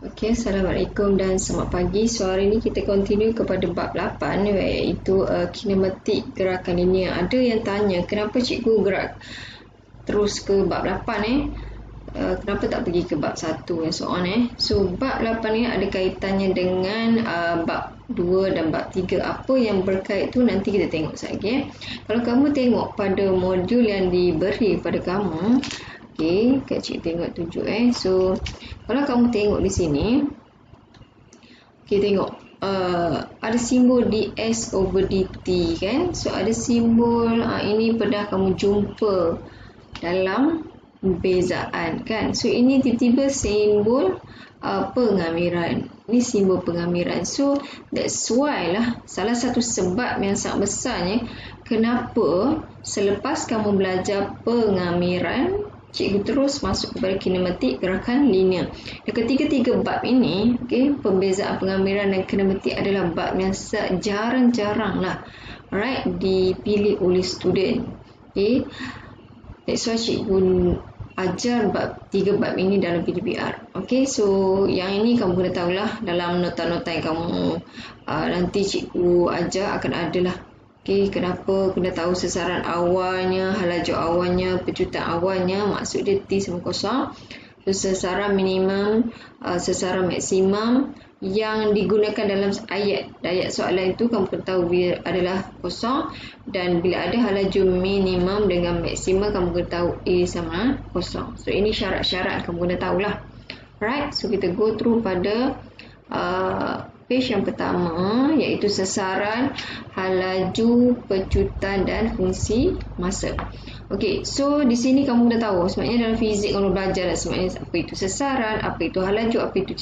Okey, Assalamualaikum dan selamat pagi. So, hari ini kita continue kepada bab 8 iaitu kinematik gerakan linear. Ada yang tanya, kenapa cikgu gerak terus ke bab 8 kenapa tak pergi ke bab 1 and so on So, bab 8 ni ada kaitannya dengan bab 2 dan bab 3. Apa yang berkait tu nanti kita tengok sekejap. Kalau kamu tengok pada modul yang diberi pada kamu, okey, Kak Cik tengok tunjuk So, kalau kamu tengok di sini, okey, tengok ada simbol ds over dt kan. So, ada simbol ini pernah kamu jumpa dalam pembezaan kan. So, ini tiba-tiba simbol pengamiran. Ini simbol pengamiran. So, that's why lah salah satu sebab yang sangat besarnya kenapa selepas kamu belajar pengamiran, cikgu terus masuk kepada kinematik gerakan linear. Dan ketiga-tiga bab ini, pembezaan pengamiran dan kinematik adalah bab yang jarang-jarang lah dipilih oleh student. That's why cikgu ajar tiga bab ini dalam PDPR. So yang ini kamu kena tahulah dalam nota-nota yang kamu nanti cikgu ajar akan adalah. Kenapa kena tahu sasaran awalnya, halaju awalnya, pecutan awalnya, maksud dia T sama kosong. So, sasaran minimum, sasaran maksimum yang digunakan dalam ayat soalan itu kamu kena tahu bila adalah kosong, dan bila ada halaju minimum dengan maksimum kamu kena tahu A sama kosong. So ini syarat-syarat kamu kena tahulah. Alright, so kita go through pada page yang pertama, iaitu sasaran, halaju, pecutan dan fungsi masa. So di sini kamu dah tahu, sebenarnya dalam fizik kamu belajar sebenarnya apa itu sasaran, apa itu halaju, apa itu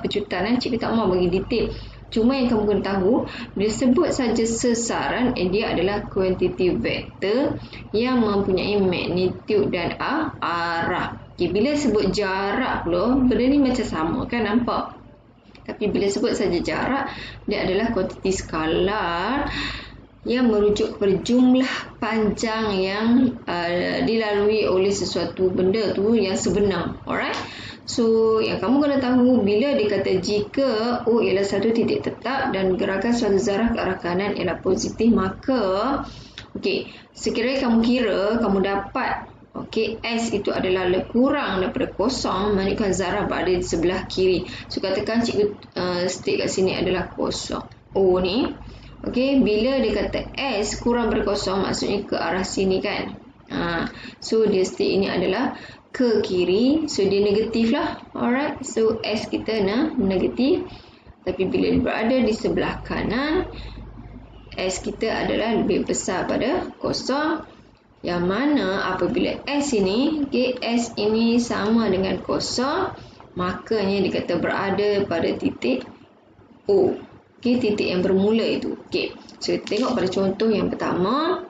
pecutan. Cikgu tak mau bagi detail. Cuma yang kamu kena tahu, bila sebut saja sasaran, dia adalah kuantiti vektor yang mempunyai magnitude dan arah. Bila sebut jarak pula, benda ni macam sama kan, nampak? Tapi bila sebut saja jarak, dia adalah kuantiti skalar yang merujuk kepada jumlah panjang yang dilalui oleh sesuatu benda tu yang sebenar. Alright? So, yang kamu kena tahu, bila dikata jika O ialah satu titik tetap dan gerakan suatu zarah ke arah kanan ialah positif, maka sekiranya kamu kira, kamu dapat S itu adalah kurang daripada kosong, menunjukkan zarah berada di sebelah kiri. So, katakan cikgu state kat sini adalah kosong. O ni. Bila dia kata S kurang daripada kosong, maksudnya ke arah sini kan. So, dia state ini adalah ke kiri. So, dia negatif lah. Alright. So, S kita negatif. Tapi bila dia berada di sebelah kanan, S kita adalah lebih besar pada kosong. Yang mana apabila S ini, S ini sama dengan kosong, makanya dikata berada pada titik O. Titik yang bermula itu. So, kita tengok pada contoh yang pertama.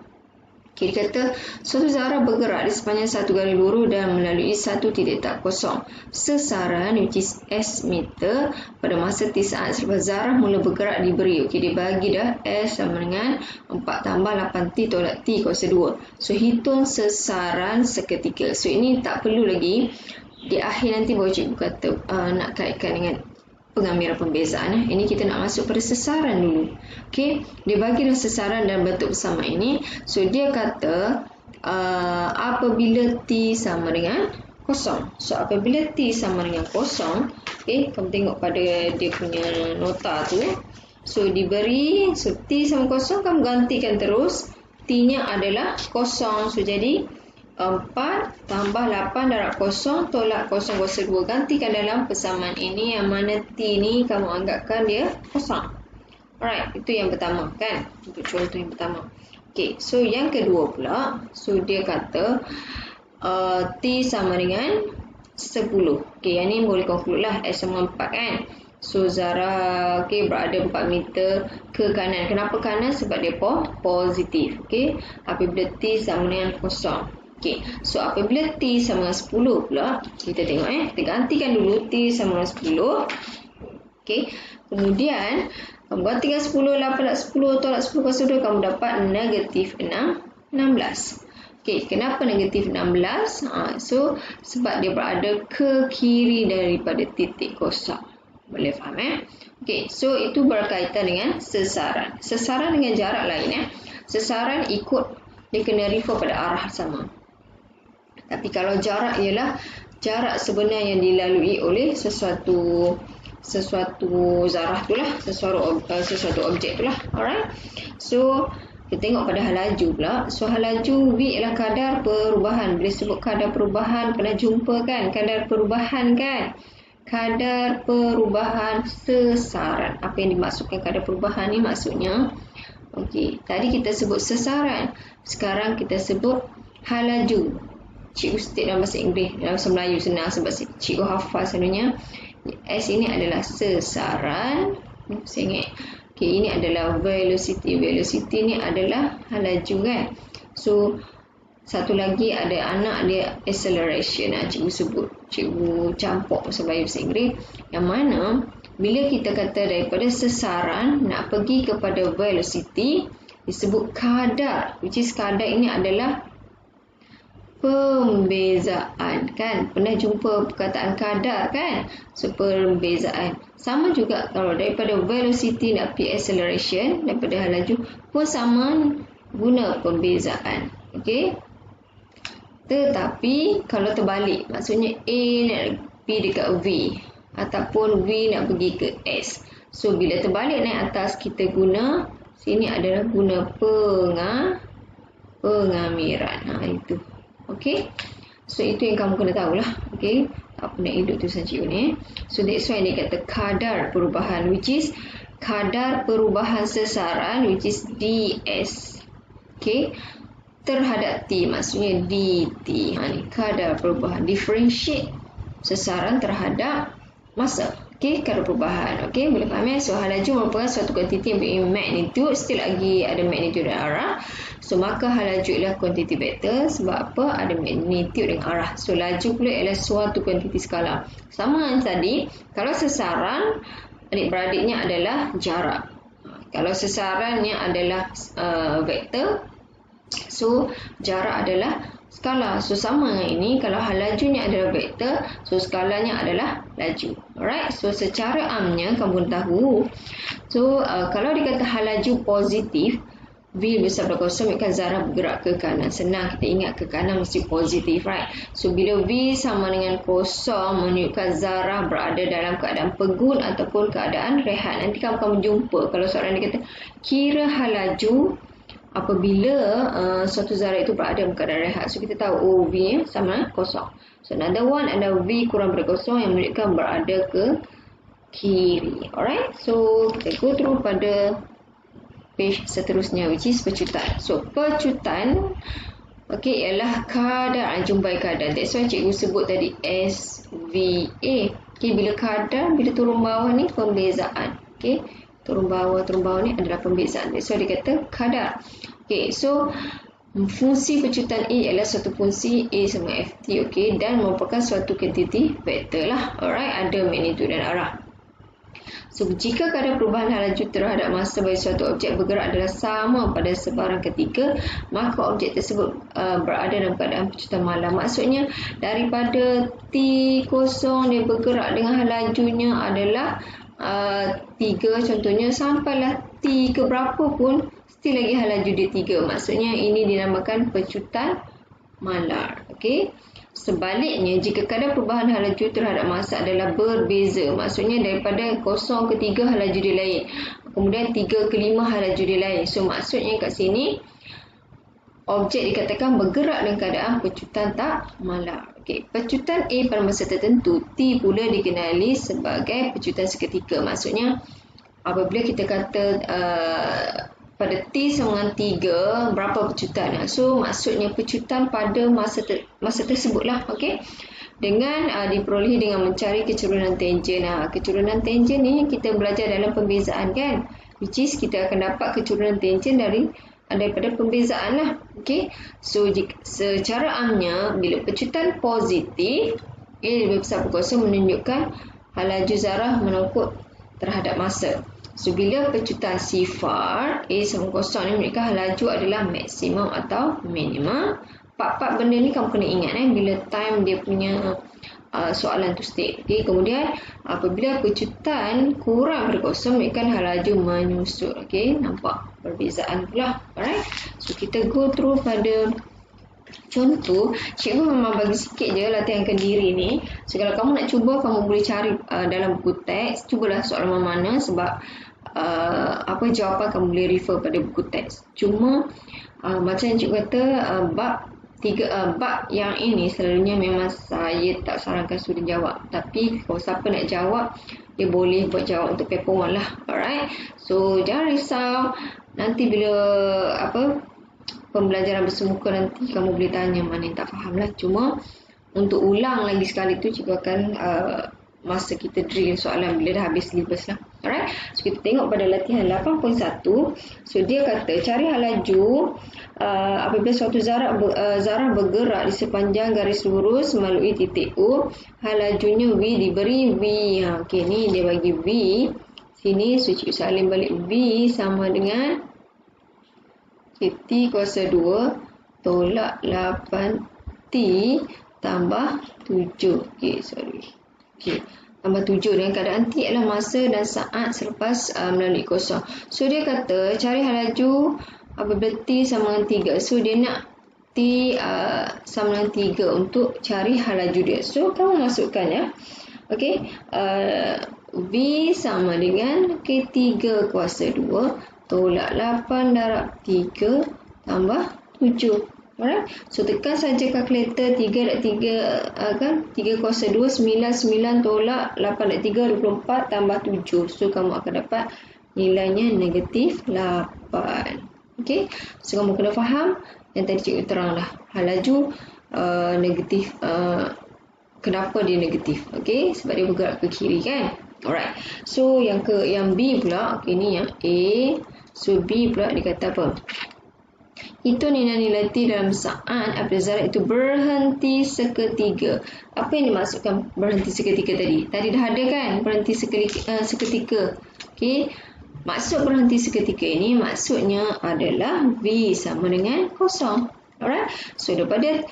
Dia kata suatu zarah bergerak di sepanjang satu garis lurus dan melalui satu titik tak kosong. Sesaran which is S meter pada masa T saat selepas zarah mula bergerak diberi. Dia bagi dah S sama dengan 4 tambah 8T tolak T kuasa 2. So, hitung sesaran seketika. So, ini tak perlu lagi. Di akhir nanti baru cikgu kata nak kaitkan dengan pengamiran pembezaan. Ini kita nak masuk pada sasaran dulu. Dia bagi dah sasaran dan bentuk bersama ini. So, dia kata apabila T sama dengan kosong. So, apabila T sama dengan kosong, kamu tengok pada dia punya nota tu. So, diberi, so T sama kosong, kamu gantikan terus. T-nya adalah kosong. So, jadi 4 tambah 8 darab kosong tolak kosong kuasa 2. Gantikan dalam persamaan ini, yang mana T ni kamu anggapkan dia kosong. Alright, itu yang pertama kan, untuk contoh yang pertama. So yang kedua pula, so dia kata T sama dengan 10. Yang ni boleh conclude lah, S sama 4 kan. So zarah berada 4 meter ke kanan. Kenapa kanan? Sebab dia positif. Apabila T sama dengan kosong. So apabila T sama dengan 10 pula, kita tengok kita gantikan dulu T sama dengan 10. Kemudian kamu gantikan 10, 8 10 tolak 10 kuasa 2, kamu dapat negatif 16. Kenapa negatif 16? So sebab dia berada ke kiri daripada titik kosong. Boleh faham Okey, so itu berkaitan dengan sesaran. Sesaran dengan jarak lain Sesaran ikut dia kena refer pada arah sama. Tapi kalau jarak ialah jarak sebenar yang dilalui oleh sesuatu zarah itulah, sesuatu objek itulah. Alright. So kita tengok pada hal laju pula. So hal laju V ialah kadar perubahan. Bila sebut kadar perubahan, pernah jumpa kan kadar perubahan kan? Kadar perubahan sesaran. Apa yang dimaksudkan kadar perubahan ni maksudnya? Okey, tadi kita sebut sesaran. Sekarang kita sebut hal laju. Cikgu state dalam bahasa Inggeris, dalam bahasa Melayu senang sebab cikgu hafal selalunya. S ini adalah sesaran. Saya ingat. Okey, ini adalah velocity. Velocity ni adalah hal laju kan. So satu lagi ada anak dia acceleration. Cikgu sebut, cikgu campur bahasa Melayu bahasa Inggeris. Yang mana bila kita kata daripada sesaran nak pergi kepada velocity disebut kadar, which is kadar ini adalah pembezaan kan. Pernah jumpa perkataan kadar kan? So pembezaan. Sama juga kalau daripada velocity nak pergi acceleration, daripada hal laju pun sama guna pembezaan. Okey. Tetapi kalau terbalik, maksudnya A nak pergi dekat V ataupun V nak pergi ke S. So bila terbalik naik atas, kita guna sini adalah guna pengamiran. Itu. Okey. So itu yang kamu kena tahulah. Okey. Tak apa nak hidup tulisan cikgu ni. So that's why dia kata kadar perubahan, which is kadar perubahan sesaran, which is ds. Okey. Terhadap T, maksudnya dt. Ni kadar perubahan. Differentiate sesaran terhadap masa. Okey, kadar perubahan. Okey, boleh faham So hal laju merupakan suatu kuantiti yang mempunyai magnitude, still lagi ada magnitude dan arah. So maka hal laju ialah kuantiti vektor. Sebab apa? Ada magnitude dan arah. So laju pula ialah suatu kuantiti skala. Sama dengan tadi, kalau sesaran adik-beradiknya adalah jarak. Kalau sesarannya adalah vektor, so jarak adalah skala. So sama dengan ini, kalau hal lajunya adalah vektor, so skalanya adalah laju. Alright, so secara amnya kamu tahu. So kalau dikata hal laju positif, V besar pada kosong menunjukkan zarah bergerak ke kanan. Senang kita ingat ke kanan mesti positif, right? So bila V sama dengan kosong menunjukkan zarah berada dalam keadaan pegun ataupun keadaan rehat. Nanti kamu jumpa kalau soalan dia kata kira hal laju apabila suatu zarah itu berada dalam keadaan rehat. So kita tahu V sama kosong. So another one ada V kurang daripada kosong yang menunjukkan berada ke kiri. Alright, so kita go through pada page seterusnya, which is pecutan. So pecutan ialah kadar, jumpai kadar. That's why cikgu sebut tadi SVA. Bila kadar, bila turun bawah ni pembezaan. Turun bawah ni adalah pembezaan. That's why dia kata kadar. So fungsi pecutan A ialah suatu fungsi A sama FT, dan merupakan suatu kuantiti vektor lah. Alright, ada magnitude dan arah. So jika kadar perubahan hal laju terhadap masa bagi suatu objek bergerak adalah sama pada sebarang ketika, maka objek tersebut berada dalam keadaan pecutan malam. Maksudnya daripada T0 dia bergerak dengan hal lajunya adalah 3 contohnya, sampailah T ke berapa pun still lagi hal laju dia 3. Maksudnya ini dinamakan pecutan malar. Sebaliknya, jika kadar perubahan hal laju terhadap masa adalah berbeza, maksudnya daripada 0 ke 3 hal laju dia lain, kemudian 3 ke 5 hal laju dia lain. So maksudnya kat sini objek dikatakan bergerak dalam keadaan pecutan tak malar. Pecutan A pada masa tertentu, T pula dikenali sebagai pecutan seketika. Maksudnya apabila kita kata pada T sama dengan 3, berapa pecutan? So maksudnya pecutan pada masa tersebut lah. Dengan diperolehi dengan mencari kecurunan tangen. Kecurunan tangen ni kita belajar dalam pembezaan kan, which is kita akan dapat kecurunan tangen daripada pembezaan lah. So secara amnya, bila pecutan positif A lebih besar pada kosong menunjukkan hal laju zarah menokot terhadap masa. So bila pecutan sifar A sama kosong ni menunjukkan hal laju adalah maksimum atau minimum. Part-part benda ni kamu kena ingat bila time dia punya soalan tu state. Okay, kemudian apabila kejutan kurang daripada kosong, menunjukkan hal laju menyusut. Okay, nampak perbezaan pula. Alright, so kita go through pada contoh. Cikgu memang bagi sikit je latihan kendiri ni. So kalau kamu nak cuba, kamu boleh cari dalam buku teks. Cubalah soalan mana sebab apa jawapan kamu boleh refer pada buku teks. Cuma macam yang cikgu kata, bab yang ini selalunya memang saya tak sarankan student jawab. Tapi kalau siapa nak jawab, dia boleh buat jawab untuk paper 1 lah. Alright. So jangan risau. Nanti bila pembelajaran bersemuka nanti kamu boleh tanya mana yang tak faham lah. Cuma untuk ulang lagi sekali tu cikgu akan masa kita drill soalan bila dah habis syllabus lah. Alright. So kita tengok pada latihan 8.1. So dia kata cari hal laju apabila suatu zarah bergerak di sepanjang garis lurus melalui titik U. Hal lajunya V diberi V. Okey, ni dia bagi V. Sini so cikgu salin balik V sama dengan T kuasa 2 tolak 8T tambah 7. Okey, sorry. Okey, tambah 7 dengan keadaan T adalah masa dan saat selepas melalui kosong. So dia kata cari hal laju apabila T sama dengan 3. So dia nak T sama dengan 3 untuk cari hal laju dia. So kamu masukkan ya. Okey, V sama dengan 3 kuasa 2 tolak 8 darab 3 tambah 7. Alright. So tekan saja kalkulator 3 darab 3 kan? 3 kuasa 2 9 tolak 8 darab 3 24 tambah 7. So kamu akan dapat nilainya negatif 8. Okey. So kamu kena faham yang tadi cikgu terang lah. Hal laju negatif, kenapa dia negatif? Okey, sebab dia bergerak ke kiri kan? Alright. So yang B pula, okey ni yang A. So B pula dia kata apa? Itu nilai-nilai T dalam saat apabila zarah itu berhenti seketika. Apa yang dimaksudkan berhenti seketika tadi? Tadi dah ada kan berhenti seketika. Okey. Maksud berhenti seketika ini maksudnya adalah V sama dengan kosong. Alright. So daripada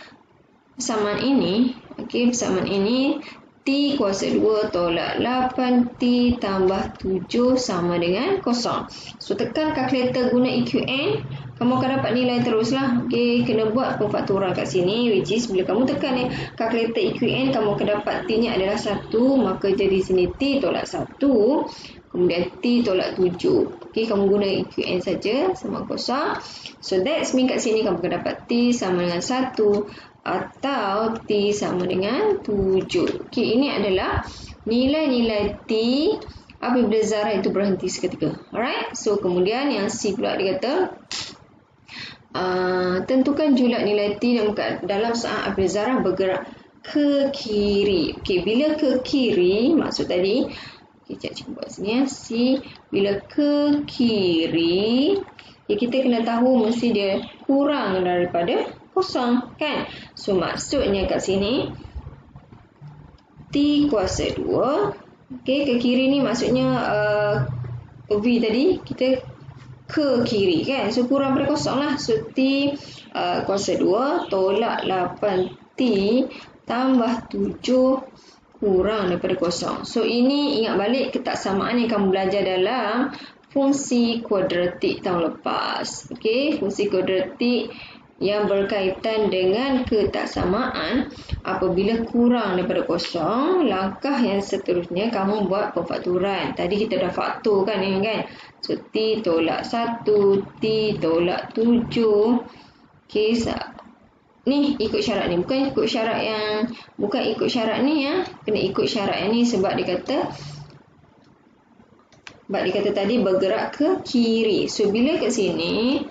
persamaan ini, okey, persamaan ini T kuasa 2 tolak 8T tambah 7 sama dengan kosong. So tekan kalkulator guna EQN, kamu akan dapat nilai teruslah. Okey, kena buat pemfaktoran kat sini, which is bila kamu tekan kalkulator EQN, kamu akan dapat T-nya adalah 1, maka jadi sini T tolak 1, kemudian T tolak 7. Okey, kamu guna EQN saja sama kosong. So that's mean kat sini kamu akan dapat T sama dengan 1 atau T sama dengan 7. Okey, ini adalah nilai-nilai T apabila zarah itu berhenti seketika. Alright. So kemudian yang C pula dia kata tentukan julat nilai T dalam saat apabila zarah bergerak ke kiri. Okey, bila ke kiri maksud tadi, okey, cikgu buat sini ya. C bila ke kiri, ya, kita kena tahu mesti dia kurang daripada kosong kan. So maksudnya kat sini T kuasa 2. Okey, ke kiri ni maksudnya V tadi kita ke kiri kan. So kurang daripada kosong lah. So T kuasa 2 tolak 8T tambah 7 kurang daripada kosong. So ini ingat balik ketaksamaan yang kamu belajar dalam fungsi kuadratik tahun lepas. Okey, fungsi kuadratik yang berkaitan dengan ketaksamaan apabila kurang daripada kosong, langkah yang seterusnya kamu buat pemfaktoran. Tadi kita dah faktor kan ini kan. So T tolak 1, T tolak 7. Okey, ni ikut syarat ni, bukan ikut syarat ni ya. Kena ikut syarat yang ni sebab dia kata tadi bergerak ke kiri. So bila kat sini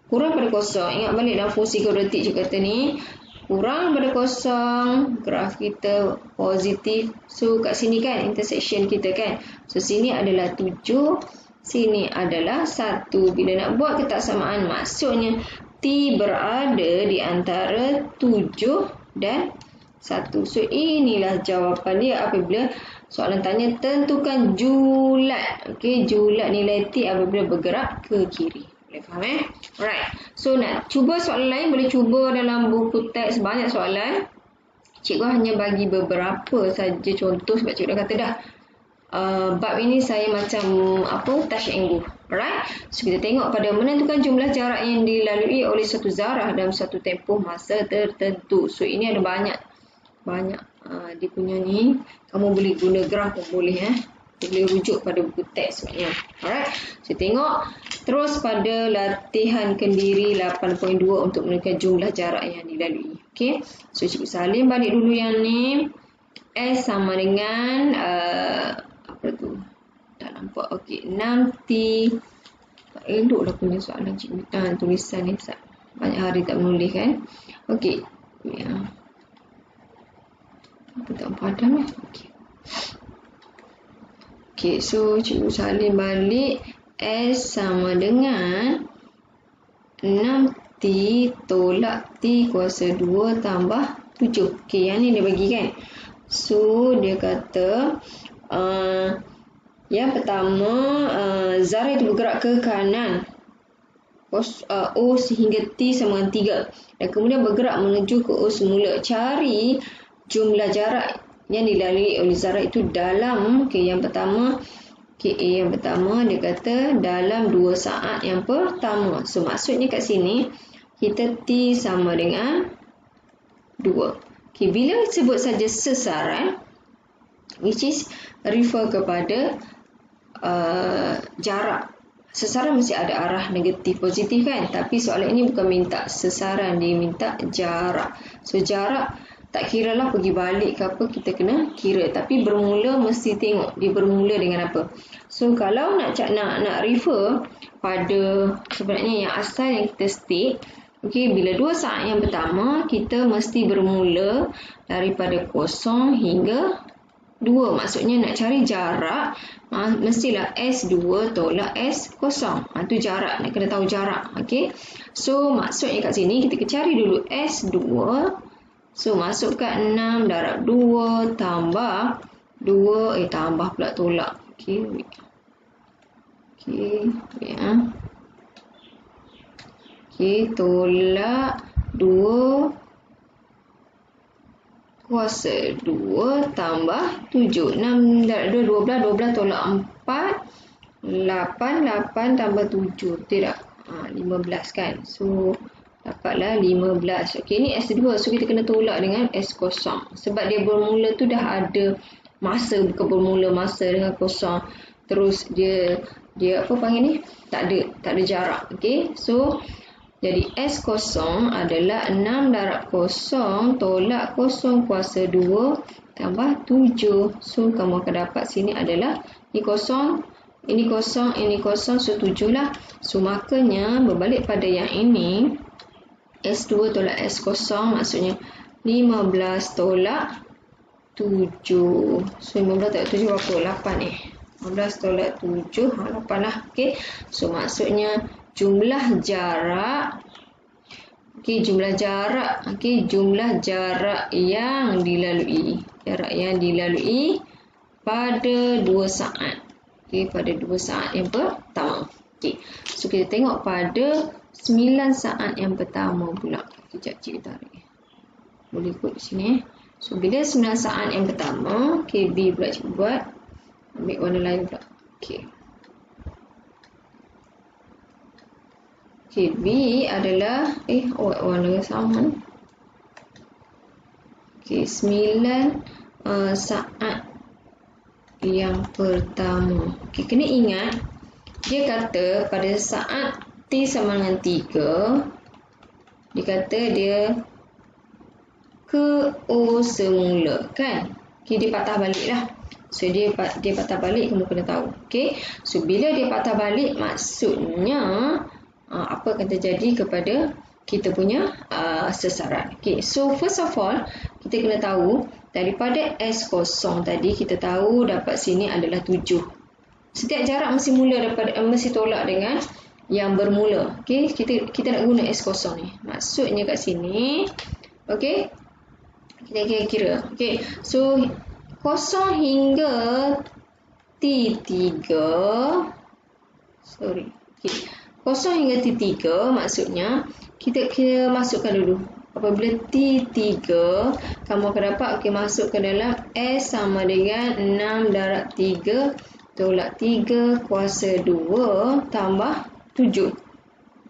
kurang pada kosong, ingat balik dalam fungsi kuadratik juga kata ni kurang pada kosong, graf kita positif. So kat sini kan intersection kita kan. So sini adalah 7, sini adalah 1. Bila nak buat ketaksamaan maksudnya T berada di antara 7 dan 1. So inilah jawapan dia apabila soalan tanya tentukan julat. Okey, julat nilai T apabila bergerak ke kiri. Faham Alright. So nak cuba soalan lain, boleh cuba dalam buku teks banyak soalan. Cikgu hanya bagi beberapa saja contoh sebab cikgu dah kata dah bab ini saya macam touch and go. Alright. So kita tengok pada menentukan jumlah jarak yang dilalui oleh satu zarah dalam satu tempoh masa tertentu. So ini ada banyak dia punya ni. Kamu boleh guna graf pun boleh boleh rujuk pada buku teks sebenarnya. Alright. So tengok terus pada latihan kendiri 8.2 untuk menentukan jumlah jarak yang dilalui. Okey. So cikgu salin balik dulu yang ni. S sama dengan apa tu? Tak nampak. Okey, 6T. Tak eloklah punya soalan cikgu. Tulisan ni banyak hari tak menulis kan. Okey. Ya. Apa tak padam lah. Okey. Okey, so cikgu salin balik S sama dengan 6T tolak T kuasa 2 tambah 7. Okey, yang ni dia bagi kan. So dia kata yang pertama zarah itu bergerak ke kanan O sehingga T sama dengan 3 dan kemudian bergerak menuju ke O semula. Cari jumlah jarak yang dilalui oleh zarah itu dalam yang pertama yang pertama dia kata dalam 2 saat yang pertama. So maksudnya kat sini kita T sama dengan 2. Bila sebut saja sesaran, which is refer kepada jarak. Sesaran mesti ada arah negatif positif kan. Tapi soalan ini bukan minta sesaran, dia minta jarak. So jarak tak kira lah pergi balik ke apa, kita kena kira. Tapi bermula mesti tengok dia bermula dengan apa. So kalau nak refer pada sebenarnya yang asal yang kita state. Okey, bila 2 saat yang pertama, kita mesti bermula daripada 0 hingga 2. Maksudnya nak cari jarak, mestilah S2 tolak S0. Itu jarak, nak kena tahu jarak. Okey, so maksudnya kat sini, kita cari dulu S2. So, masukkan 6 darab 2 tambah 2, tambah pula tolak. Okey, ya. Okey, tolak 2 kuasa 2 tambah 7. 6 darab 2, 12 tolak 4. 8 tambah 7. Tidak. 15 kan. So, dapatlah 15. Okey, ni S2. So, kita kena tolak dengan S0. Sebab dia bermula tu dah ada masa. Bukan bermula masa dengan kosong. Terus dia apa panggil ni? Tak ada jarak. Okey, so jadi S0 adalah 6 darab 0 tolak 0 kuasa 2 tambah 7. So, kamu akan dapat sini adalah ini 0, ini 0, ini 0. So, 7 lah. So, makanya berbalik pada yang ini, S2 tolak S0 maksudnya 15 tolak 7. So, 15 tolak 7 berapa? 8 15 tolak 7, 8 lah. Okey. So, maksudnya jumlah jarak jumlah jarak yang dilalui pada 2 saat. Okey, pada 2 saat yang pertama. Okey. So kita tengok pada 9 saat yang pertama pula. Kejap cikgu tarik. Boleh ikut sini. So bila 9 saat yang pertama, B pula cikgu buat. Ambil warna lain pula. Okey. B adalah warna sama. 9 saat yang pertama. Kena ingat dia kata pada saat T sama dengan 3, dia kata dia ke O semula kan. Dia patah balik lah. So dia patah balik, kamu kena tahu. So bila dia patah balik, maksudnya apa akan terjadi kepada kita punya sesaran. So first of all, kita kena tahu daripada S0 tadi, kita tahu dapat sini adalah 7. Setiap jarak mesti tolak dengan yang bermula. Kita nak guna S0 ni. Maksudnya kat sini, kita kira. So 0 hingga T3. 0 hingga T3 maksudnya kita masukkan dulu Apabila T3, kamu akan dapat masuk ke dalam S sama dengan 6 darab 3 tolak 3 kuasa 2 tambah 7.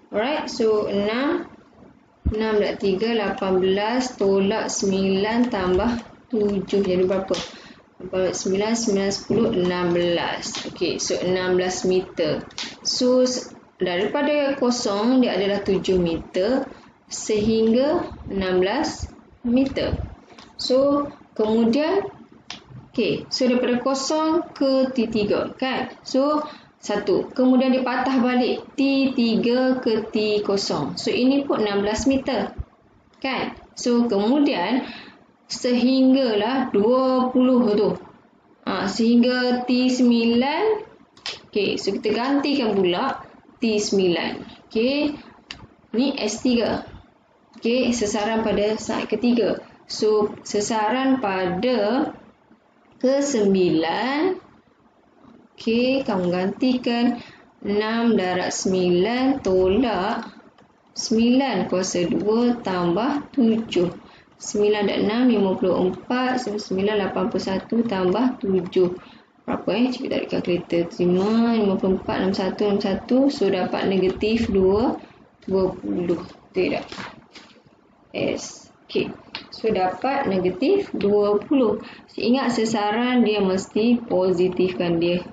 Alright, so 6 darab 3, 18 tolak 9 tambah 7. Jadi berapa? 9, 9, 10, 16. Okay, so 16 meter. So, daripada kosong, dia adalah 7 meter sehingga 16 meter. So, kemudian, okay, so daripada kosong ke T3, kan? So, 1. Kemudian dipatah balik T3 ke T0. So, ini pun 16 meter, kan? So, kemudian, sehinggalah 20 tu. Sehingga T9. Okey, so kita gantikan pula T9. Okey. Ni S3. Okey, sesaran pada saat ketiga. So, sesaran pada ke-9. Okey, kamu gantikan 6 darab 9 tolak 9 kuasa 2 tambah 7. 9 dan 6, 54. 9, 81 tambah 7. Berapa Cikgu tarik kalkulator. 5, 54, 61. So, dapat negatif 2, 20. Tidak. S. Okay. So, dapat negatif 20. So, ingat sesaran dia mesti positifkan dia.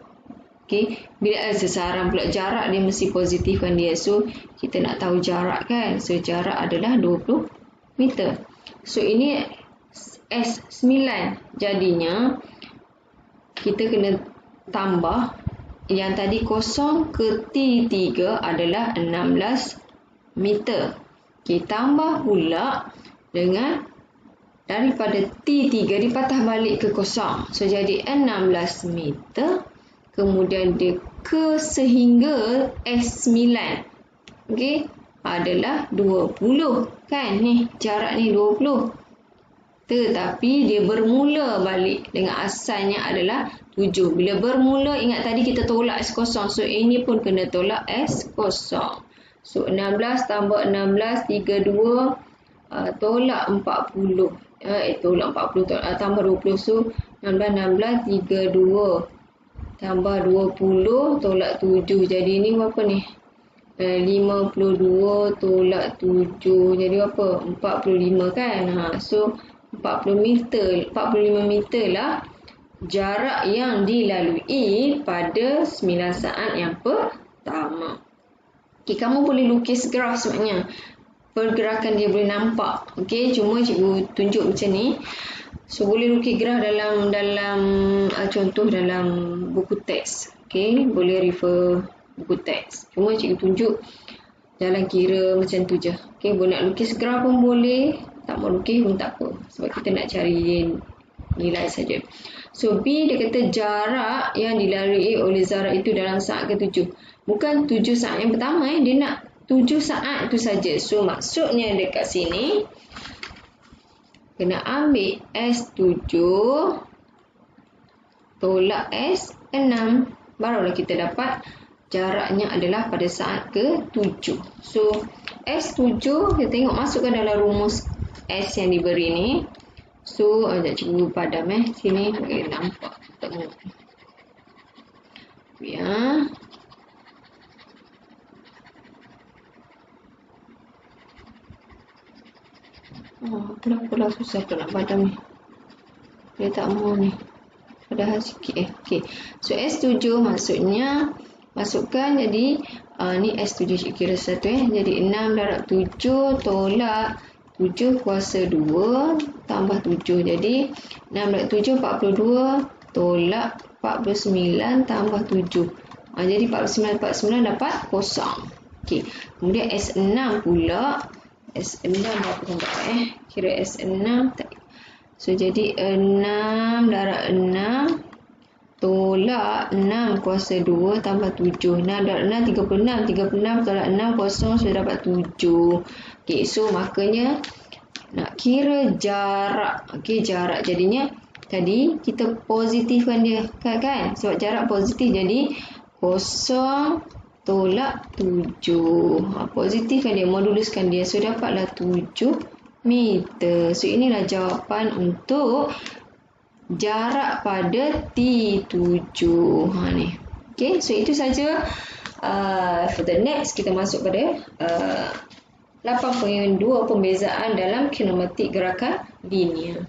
Okay. Bila sesaran pula jarak dia mesti positifkan dia. So, kita nak tahu jarak kan. So, jarak adalah 20 meter. So, ini S9. Jadinya, kita kena tambah yang tadi kosong ke T3 adalah 16 meter. Okay, tambah pula dengan daripada T3 dipatah balik ke kosong. So, jadi 16 meter. Kemudian dia ke sehingga S9. Okay. Adalah 20. Kan? Ni, jarak ni 20. Tetapi dia bermula balik dengan asalnya adalah 7. Bila bermula, ingat tadi kita tolak S0. So, ini pun kena tolak S0. So, 16 tambah 16, 32, tolak 40. Tolak 40, tambah 20. So, 16, 32. Tambah 20, tolak 7. Jadi, ni berapa ni? 52 tolak 7. Jadi berapa? 45 kan? So, 45 meter lah jarak yang dilalui pada 9 saat yang pertama. Okay, kamu boleh lukis graf sebenarnya. Pergerakan dia boleh nampak. Okay, cuma cikgu tunjuk macam ni. So, boleh lukis graf dalam contoh dalam buku teks. Okay, boleh refer buku teks. Cuma cikgu tunjuk jalan kira macam tu je. Okay, boleh nak lukis graf pun boleh. Tak mau lukis pun tak apa. Sebab kita nak cari nilai saja. So, B dia kata jarak yang dilalui oleh Zara itu dalam saat ke-7. Bukan 7 saat yang pertama. Dia nak 7 saat tu saja. So, maksudnya dekat sini kena ambil S7 tolak S6. Barulah kita dapat jaraknya adalah pada saat ke-7. So, S7 kita tengok masukkan dalam rumus S yang diberi ni. So, sekejap cikgu padam sini boleh nampak. Tengok. Ya. Kenapa susah tu nak padam ni. Dia tak mau ni. Padahal sikit Okay. So, S7 maksudnya masukkan jadi ni S7 cikgu kira satu Jadi 6 darab 7 tolak 7 kuasa 2 tambah 7. Jadi 6 darab 7 42 tolak 49 tambah 7. Jadi 49 dapat kosong. Okey. Kemudian S6 pula. S6 berapa tambah Kira S6 so jadi 6 darab 6 tolak 6 kuasa 2 tambah 7. 6 darab 6, 36. 36 tolak 6, kosong. Sudah dapat 7. Okey, so makanya nak kira jarak. Okey, jarak. Jadinya tadi kita positifkan dia. Kan? Sebab jarak positif. Jadi, kosong tolak 7. Positifkan dia, moduluskan dia. So, dapatlah 7 meter. So inilah jawapan untuk jarak pada T7. Ni. Okay, so itu saja. For the next, kita masuk pada 8.2 pembezaan dalam kinematik gerakan linear.